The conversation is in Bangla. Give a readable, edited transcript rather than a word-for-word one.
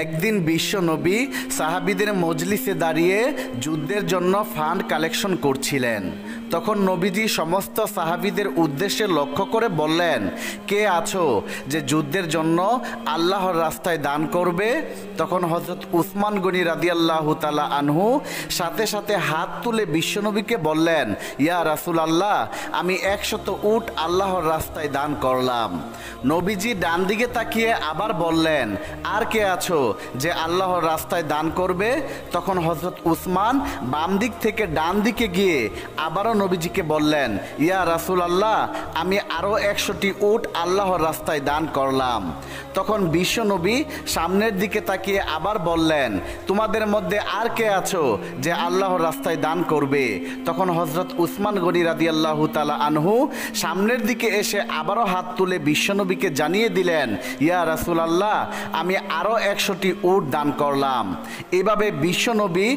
একদিন বিশ্ব নবী সাহাবীদের মজলিসে দাঁড়িয়ে যুদ্ধের জন্য ফান্ড কালেকশন করছিলেন। তখন নবীজি সমস্ত সাহাবীদের উদ্দেশ্যে লক্ষ্য করে বললেন, কে আছো যে যুদ্ধের জন্য আল্লাহর রাস্তায় দান করবে? তখন হযরত উসমান গনি রাদিয়াল্লাহু তাআলা আনহু সাথে সাথে হাত তুলে বিশ্বনবীকে বললেন, ইয়া রাসূলুল্লাহ, আমি 100 উট আল্লাহর রাস্তায় দান করলাম। নবীজি ডান দিকে তাকিয়ে আবার বললেন, আর কে আছো যে আল্লাহর রাস্তায় দান করবে? তখন হযরত উসমান বাম দিক থেকে ডান দিকে গিয়ে আবারও নবীজিকে বললেন, ইয়া রাসূলুল্লাহ, আমি আরও 100টি উট আল্লাহর রাস্তায় দান করলাম। তখন বিশ্ব নবী সামনের দিকে তাকিয়ে আবার বললেন, তোমাদের মধ্যে আর কে আছো যে আল্লাহর রাস্তায় দান করবে? তখন হযরত উসমান গনি রাদিয়াল্লাহু তাআলা আনহু সামনের দিকে এসে আবারও হাত তুলে বিশ্বনবীকে জানিয়ে দিলেন, ইয়া রাসূলুল্লাহ, আমি আরও 100টি উট দান করলাম। এভাবে বিশ্বনবী